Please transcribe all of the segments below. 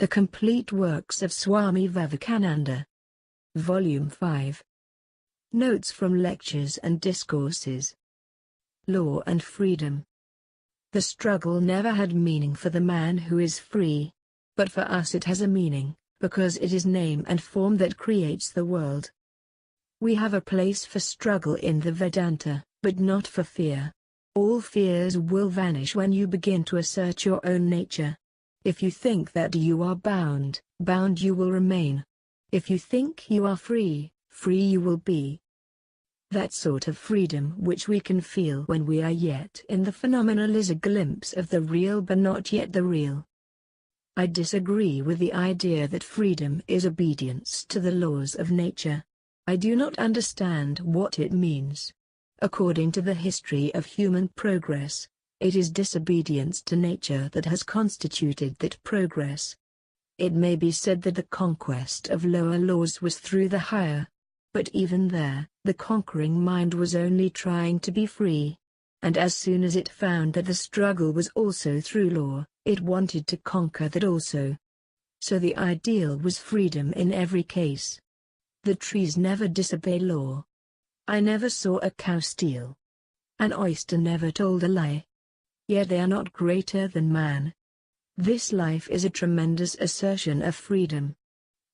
The Complete Works of Swami Vivekananda. Volume 5. Notes from Lectures and Discourses. Law and Freedom. The struggle never had meaning for the man who is free. But for us it has a meaning, because it is name and form that creates the world. We have a place for struggle in the Vedanta, but not for fear. All fears will vanish when you begin to assert your own nature. If you think that you are bound, bound you will remain. If you think you are free, free you will be. That sort of freedom which we can feel when we are yet in the phenomenal is a glimpse of the real but not yet the real. I disagree with the idea that freedom is obedience to the laws of nature. I do not understand what it means. According to the history of human progress, it is disobedience to nature that has constituted that progress. It may be said that the conquest of lower laws was through the higher. But even there, the conquering mind was only trying to be free. And as soon as it found that the struggle was also through law, it wanted to conquer that also. So the ideal was freedom in every case. The trees never disobey law. I never saw a cow steal. An oyster never told a lie. Yet they are not greater than man. This life is a tremendous assertion of freedom.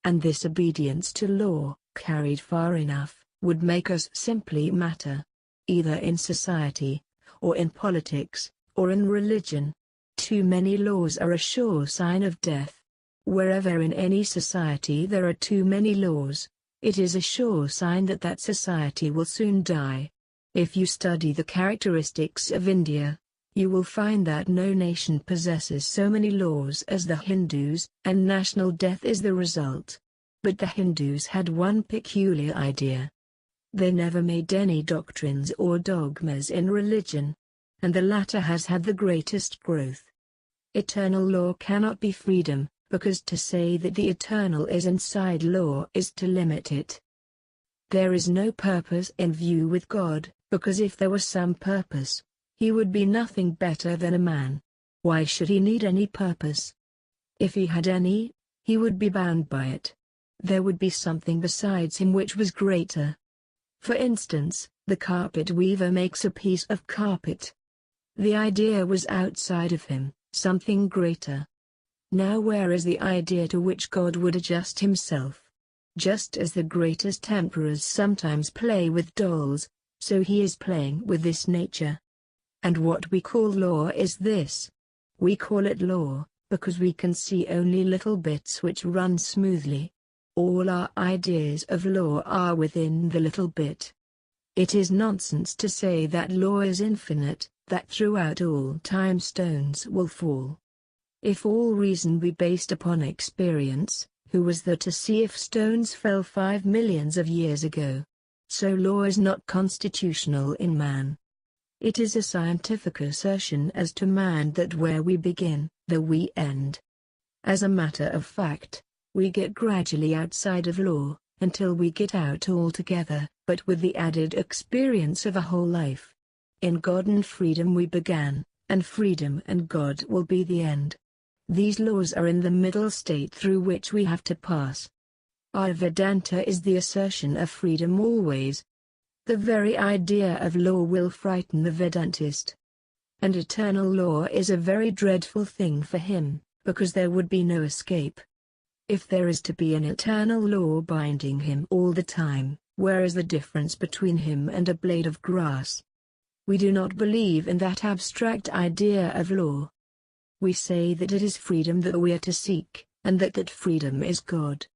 And this obedience to law, carried far enough, would make us simply matter. Either in society, or in politics, or in religion. Too many laws are a sure sign of death. Wherever in any society there are too many laws, it is a sure sign that that society will soon die. If you study the characteristics of India, you will find that no nation possesses so many laws as the Hindus, and national death is the result. But the Hindus had one peculiar idea. They never made any doctrines or dogmas in religion. And the latter has had the greatest growth. Eternal law cannot be freedom, because to say that the eternal is inside law is to limit it. There is no purpose in view with God, because if there was some purpose, he would be nothing better than a man. Why should he need any purpose? If he had any, he would be bound by it. There would be something besides him which was greater. For instance, the carpet weaver makes a piece of carpet. The idea was outside of him, something greater. Now where is the idea to which God would adjust himself? Just as the greatest emperors sometimes play with dolls, so he is playing with this nature. And what we call law is this. We call it law, because we can see only little bits which run smoothly. All our ideas of law are within the little bit. It is nonsense to say that law is infinite, that throughout all time stones will fall. If all reason be based upon experience, who was there to see if stones fell 5 millions of years ago? So law is not constitutional in man. It is a scientific assertion as to man that where we begin, there we end. As a matter of fact, we get gradually outside of law, until we get out altogether, but with the added experience of a whole life. In God and freedom we began, and freedom and God will be the end. These laws are in the middle state through which we have to pass. Our Vedanta is the assertion of freedom always. The very idea of law will frighten the Vedantist. And eternal law is a very dreadful thing for him, because there would be no escape. If there is to be an eternal law binding him all the time, where is the difference between him and a blade of grass? We do not believe in that abstract idea of law. We say that it is freedom that we are to seek, and that freedom is God.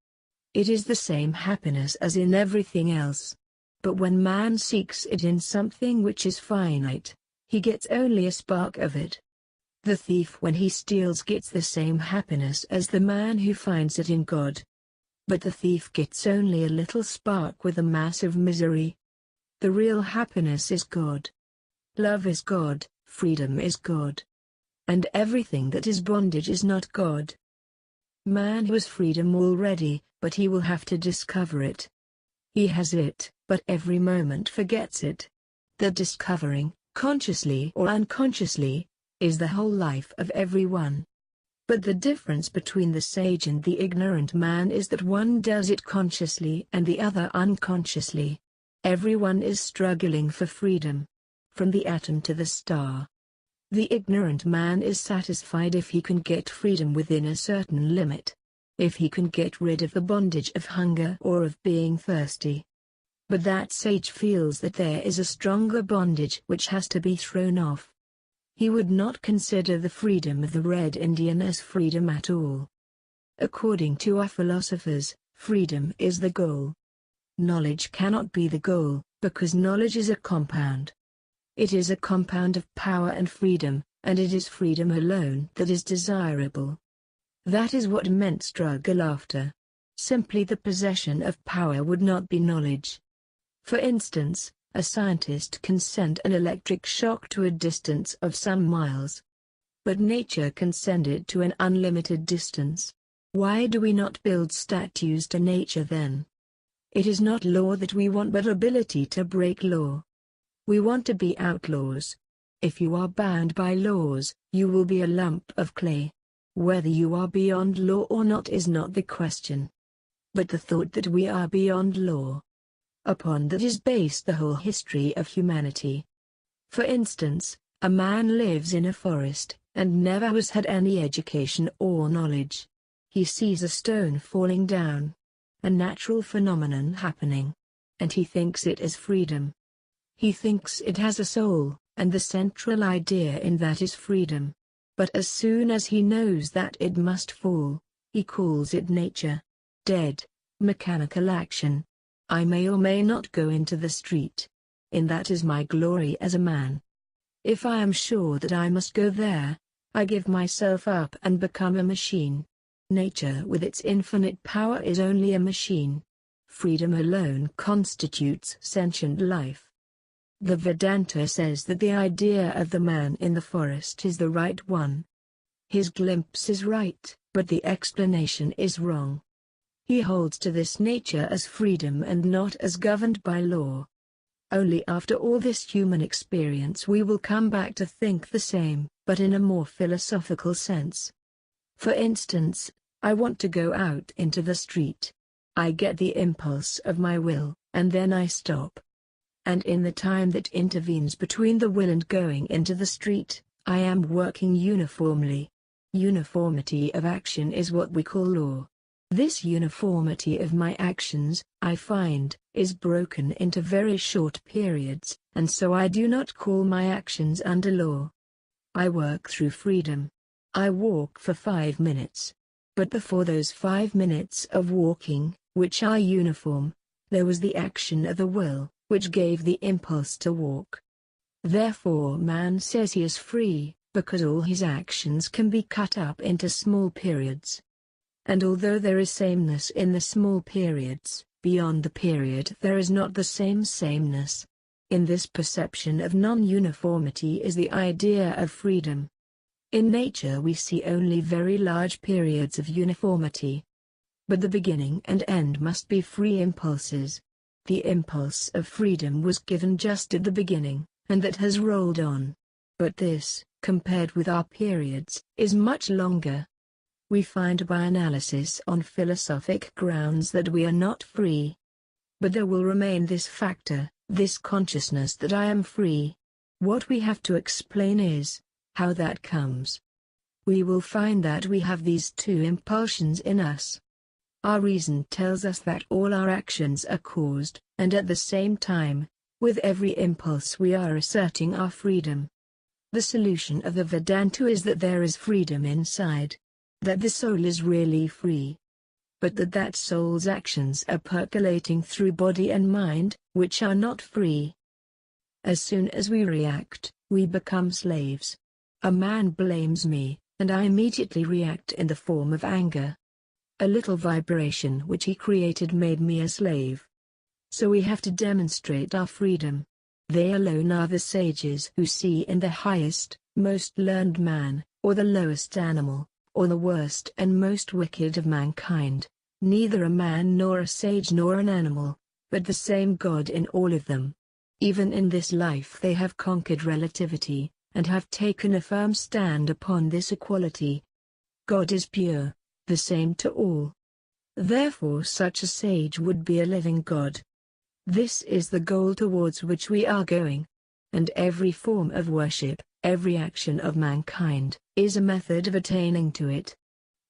It is the same happiness as in everything else. But when man seeks it in something which is finite, he gets only a spark of it. The thief when he steals gets the same happiness as the man who finds it in God. But the thief gets only a little spark with a mass of misery. The real happiness is God. Love is God, freedom is God. And everything that is bondage is not God. Man has freedom already, but he will have to discover it. He has it, but every moment forgets it. The discovering, consciously or unconsciously, is the whole life of everyone. But the difference between the sage and the ignorant man is that one does it consciously and the other unconsciously. Everyone is struggling for freedom. From the atom to the star. The ignorant man is satisfied if he can get freedom within a certain limit. If he can get rid of the bondage of hunger or of being thirsty. But that sage feels that there is a stronger bondage which has to be thrown off. He would not consider the freedom of the Red Indian as freedom at all. According to our philosophers, freedom is the goal. Knowledge cannot be the goal, because knowledge is a compound. It is a compound of power and freedom, and it is freedom alone that is desirable. That is what men struggle after. Simply the possession of power would not be knowledge. For instance, a scientist can send an electric shock to a distance of some miles. But nature can send it to an unlimited distance. Why do we not build statues to nature then? It is not law that we want but ability to break law. We want to be outlaws. If you are bound by laws, you will be a lump of clay. Whether you are beyond law or not is not the question. But the thought that we are beyond law. Upon that is based the whole history of humanity. For instance, a man lives in a forest, and never has had any education or knowledge. He sees a stone falling down. A natural phenomenon happening. And he thinks it is freedom. He thinks it has a soul, and the central idea in that is freedom. But as soon as he knows that it must fall, he calls it nature. Dead, mechanical action. I may or may not go into the street. In that is my glory as a man. If I am sure that I must go there, I give myself up and become a machine. Nature with its infinite power is only a machine. Freedom alone constitutes sentient life. The Vedanta says that the idea of the man in the forest is the right one. His glimpse is right, but the explanation is wrong. He holds to this nature as freedom and not as governed by law. Only after all this human experience we will come back to think the same, but in a more philosophical sense. For instance, I want to go out into the street. I get the impulse of my will, and then I stop. And in the time that intervenes between the will and going into the street, I am working uniformly. Uniformity of action is what we call law. This uniformity of my actions, I find, is broken into very short periods, and so I do not call my actions under law. I work through freedom. I walk for 5 minutes. But before those 5 minutes of walking, which are uniform, there was the action of the will, which gave the impulse to walk. Therefore man says he is free, because all his actions can be cut up into small periods. And although there is sameness in the small periods, beyond the period there is not the same sameness. In this perception of non-uniformity is the idea of freedom. In nature we see only very large periods of uniformity. But the beginning and end must be free impulses. The impulse of freedom was given just at the beginning, and that has rolled on. But this, compared with our periods, is much longer. We find by analysis on philosophic grounds that we are not free. But there will remain this factor, this consciousness that I am free. What we have to explain is how that comes. We will find that we have these two impulsions in us. Our reason tells us that all our actions are caused, and at the same time, with every impulse we are asserting our freedom. The solution of the Vedanta is that there is freedom inside. That the soul is really free. But that soul's actions are percolating through body and mind, which are not free. As soon as we react, we become slaves. A man blames me, and I immediately react in the form of anger. A little vibration which he created made me a slave. So we have to demonstrate our freedom. They alone are the sages who see in the highest, most learned man, or the lowest animal, or the worst and most wicked of mankind, neither a man nor a sage nor an animal, but the same God in all of them. Even in this life they have conquered relativity, and have taken a firm stand upon this equality. God is pure, the same to all. Therefore such a sage would be a living God. This is the goal towards which we are going. And every form of worship, every action of mankind, is a method of attaining to it.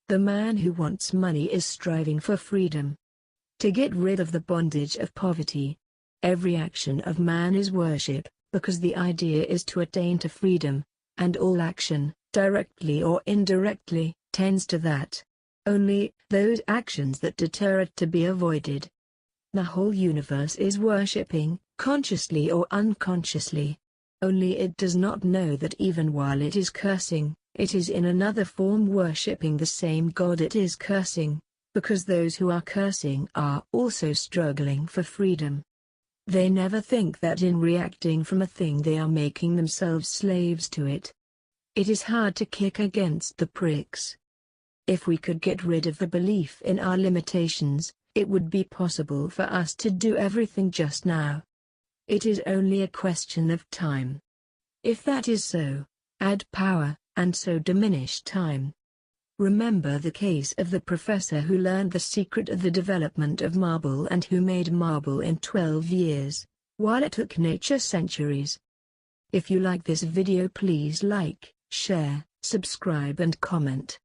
The man who wants money is striving for freedom. To get rid of the bondage of poverty. Every action of man is worship, because the idea is to attain to freedom, and all action, directly or indirectly, tends to that. Only those actions that deter it to be avoided. The whole universe is worshipping, consciously or unconsciously. Only it does not know that even while it is cursing, it is in another form worshipping the same God it is cursing, because those who are cursing are also struggling for freedom. They never think that in reacting from a thing they are making themselves slaves to it. It is hard to kick against the pricks. If we could get rid of the belief in our limitations, it would be possible for us to do everything just now. It is only a question of time. If that is so, add power, and so diminish time. Remember the case of the professor who learned the secret of the development of marble and who made marble in 12 years, while it took nature centuries. If you like this video, please like, share, subscribe and comment.